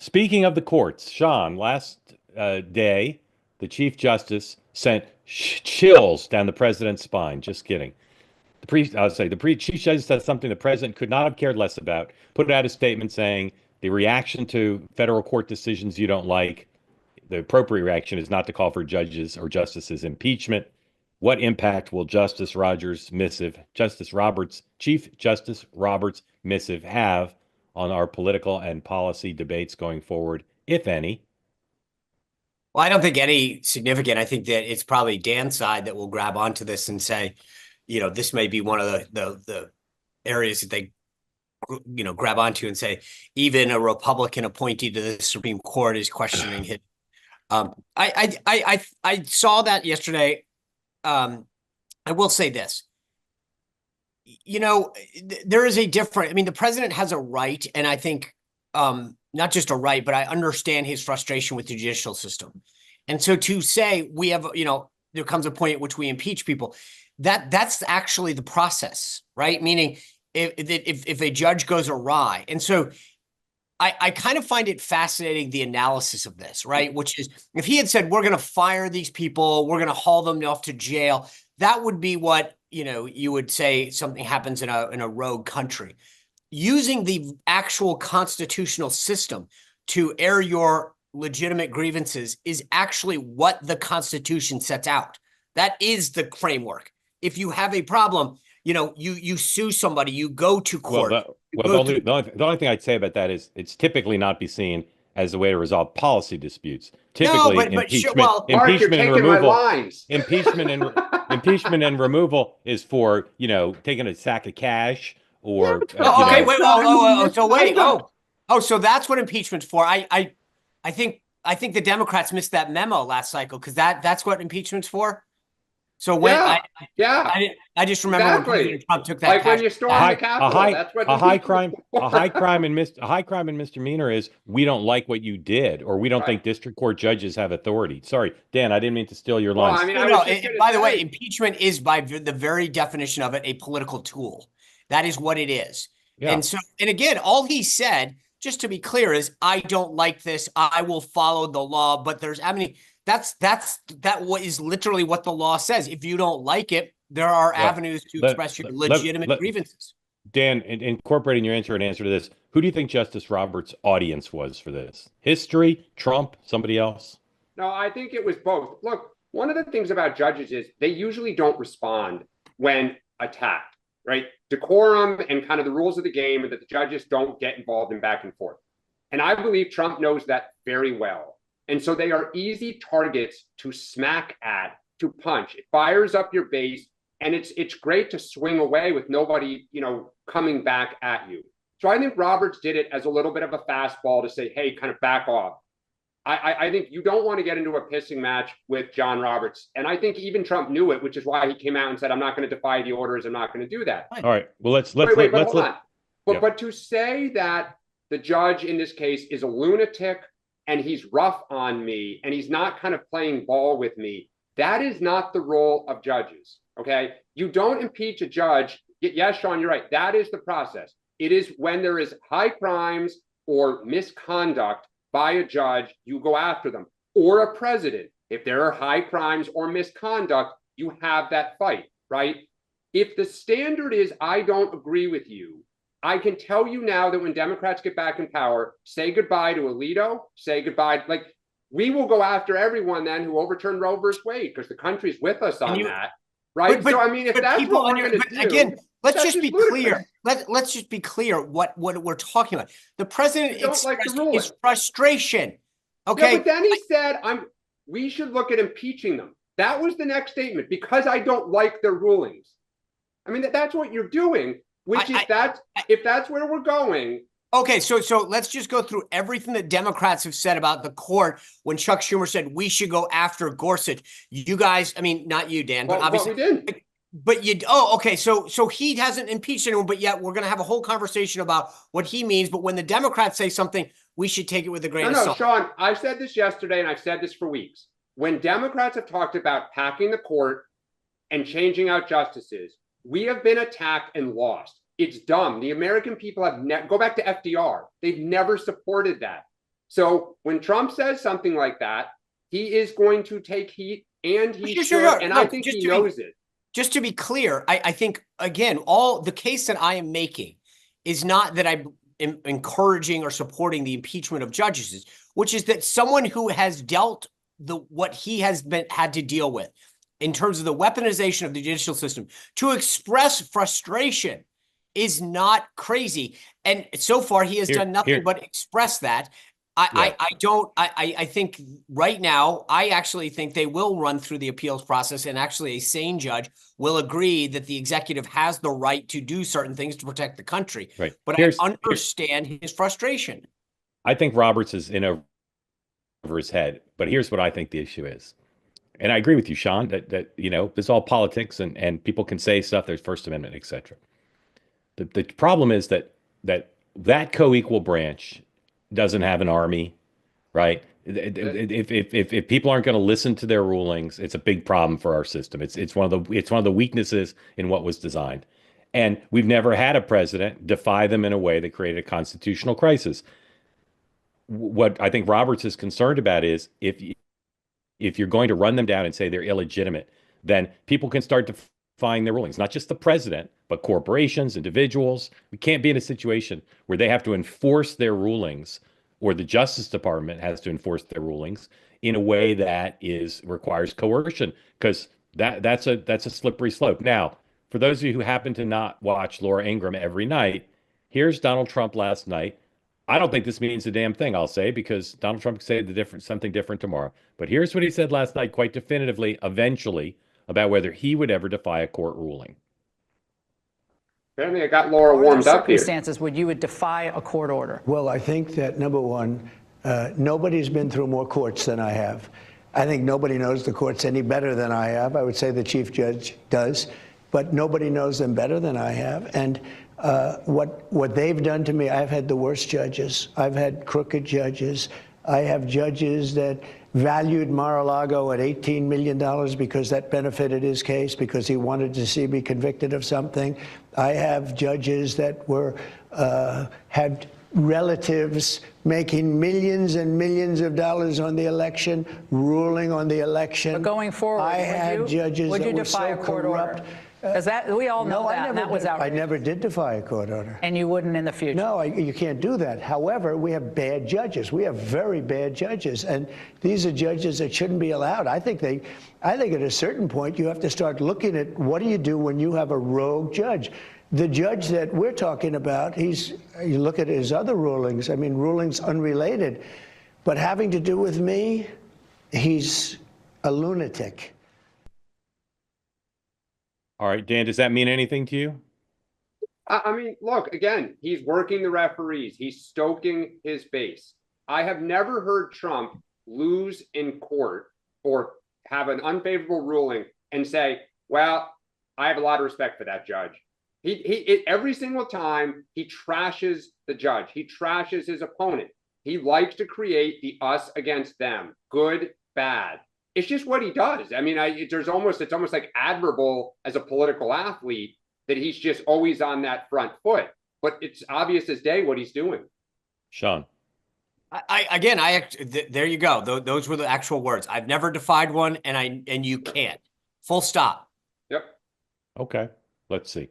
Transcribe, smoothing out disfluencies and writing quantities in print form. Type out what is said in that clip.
Speaking of the courts, Sean, last day, the Chief Justice sent chills down the president's spine. Just kidding. I would say Chief Justice said something the president could not have cared less about. Put out a statement saying the reaction to federal court decisions you don't like, the appropriate reaction is not to call for judges or justices impeachment. What impact will Chief Justice Roberts' missive have on our political and policy debates going forward, if any? Well, I don't think any significant. I think that it's probably Dan's side that will grab onto this and say, this may be one of the areas that they, grab onto and say, even a Republican appointee to the Supreme Court is questioning him. I saw that yesterday. I will say this. There is a different. I mean, the president has a right, and I think not just a right, but I understand his frustration with the judicial system. And so to say we have, there comes a point at which we impeach people, that's actually the process, right? Meaning if a judge goes awry. And so I kind of find it fascinating, the analysis of this, right? Which is, if he had said, we're going to fire these people, we're going to haul them off to jail, that would be what, you would say something happens in a rogue country. Using the actual constitutional system to air your legitimate grievances is actually what the Constitution sets out. That is the framework. If you have a problem, you sue somebody, you go to court. The only thing I'd say about that is it's typically not be seen as a way to resolve policy disputes. Typically, impeachment and removal is for, taking a sack of cash or. So that's what impeachment's for. I think the Democrats missed that memo last cycle, because that's what impeachment's for. So when I just remember when President Trump took that, like when you storm the Capitol, that's what a high crime and misdemeanor is we don't like what you did, or we don't think district court judges have authority. Sorry, Dan, I didn't mean to steal your lines. By the way, impeachment is, by the very definition of it, a political tool. That is what it is. Yeah. And again, all he said, just to be clear, is I don't like this. I will follow the law. But that is literally what the law says. If you don't like it, there are avenues to express your legitimate grievances. Dan, incorporating your answer to this, who do you think Justice Roberts' audience was for this? History, Trump, somebody else? No, I think it was both. Look, one of the things about judges is they usually don't respond when attacked, right? Decorum and kind of the rules of the game are that the judges don't get involved in back and forth. And I believe Trump knows that very well. And so they are easy targets to smack at, to punch. It fires up your base, and it's great to swing away with nobody, coming back at you. So I think Roberts did it as a little bit of a fastball to say, hey, kind of back off. I think you don't want to get into a pissing match with John Roberts. And I think even Trump knew it, which is why he came out and said, I'm not going to defy the orders. I'm not going to do that. All right. Well, let's hold on. But to say that the judge in this case is a lunatic and he's rough on me and he's not kind of playing ball with me, that is not the role of judges. Okay. You don't impeach a judge. Yes, Sean, you're right. That is the process. It is when there is high crimes or misconduct by a judge, you go after them, or a president. If there are high crimes or misconduct, you have that fight, right? If the standard is, I don't agree with you, I can tell you now that when Democrats get back in power, say goodbye to Alito, say goodbye. Like, we will go after everyone then who overturned Roe versus Wade, because the country's with us on that, right? So, I mean, if that's what we're going to do, again, let's just be clear. Let's just be clear what we're talking about. The president expressed his frustration. Okay, yeah, but then he said, we should look at impeaching them. That was the next statement, because I don't like their rulings. I mean, that's what you're doing. If that's where we're going. Okay, so let's just go through everything that Democrats have said about the court when Chuck Schumer said we should go after Gorsuch. You guys, I mean, not you, Dan, but obviously. We did. But okay, so he hasn't impeached anyone, but yet we're going to have a whole conversation about what he means. But when the Democrats say something, we should take it with a grain of salt. Sean, I said this yesterday, and I've said this for weeks. When Democrats have talked about packing the court and changing out justices, we have been attacked and lost. It's dumb. The American people have go back to FDR. They've never supported that. So when Trump says something like that, he is going to take heat, and he Sure, should, sure, sure. and No, I think he knows it. Just to be clear, I think, again, all the case that I am making is not that I'm encouraging or supporting the impeachment of judges, which is that someone who has dealt what he has had to deal with in terms of the weaponization of the judicial system to express frustration is not crazy. And so far he has done nothing but express that. I think right now, I actually think they will run through the appeals process, and actually a sane judge will agree that the executive has the right to do certain things to protect the country. Right. But I understand his frustration. I think Roberts is in over his head, but here's what I think the issue is. And I agree with you, Sean, that you know, this is all politics, and people can say stuff, there's First Amendment, etc. The problem is that co-equal branch doesn't have an army, right? If people aren't going to listen to their rulings, it's a big problem for our system. It's one of the weaknesses in what was designed. And we've never had a president defy them in a way that created a constitutional crisis. What I think Roberts is concerned about is if you're going to run them down and say they're illegitimate, then people can start defying their rulings, not just the president, but corporations, individuals. We can't be in a situation where they have to enforce their rulings, or the Justice Department has to enforce their rulings in a way that requires coercion, because that's a slippery slope. Now, for those of you who happen to not watch Laura Ingraham every night, here's Donald Trump last night. I don't think this means a damn thing, I'll say, because Donald Trump could say something different tomorrow. But here's what he said last night, quite definitively, eventually, about whether he would ever defy a court ruling. Apparently, I got Laura warmed up here. Circumstances would you defy a court order? Well, I think that, number one, nobody's been through more courts than I have. I think nobody knows the courts any better than I have. I would say the chief judge does, but nobody knows them better than I have. And what they've done to me, I've had the worst judges. I've had crooked judges. I have judges that valued Mar-a-Lago at $18 million because that benefited his case, because he wanted to see me convicted of something. I have judges that had relatives making millions and millions of dollars on the election, ruling on the election. But going forward, I had judges would you that were defy so a court corrupt. order? Because we all know that, and that was outrageous. I never did defy a court order. And you wouldn't in the future? No, you can't do that. However, we have bad judges. We have very bad judges, and these are judges that shouldn't be allowed. I think at a certain point you have to start looking at what do you do when you have a rogue judge. The judge that we're talking about, you look at his other rulings, I mean, rulings unrelated, but having to do with me, he's a lunatic. All right, Dan, does that mean anything to you? I mean, look, again, he's working the referees. He's stoking his base. I have never heard Trump lose in court or have an unfavorable ruling and say, well, I have a lot of respect for that judge. Every single time he trashes the judge, he trashes his opponent. He likes to create the us against them, good, bad. It's just what he does. I mean, it's almost like admirable as a political athlete that he's just always on that front foot. But it's obvious as day what he's doing. Sean. There you go. Those were the actual words. I've never defied one, and you can't. Full stop. Yep. Okay. Let's see.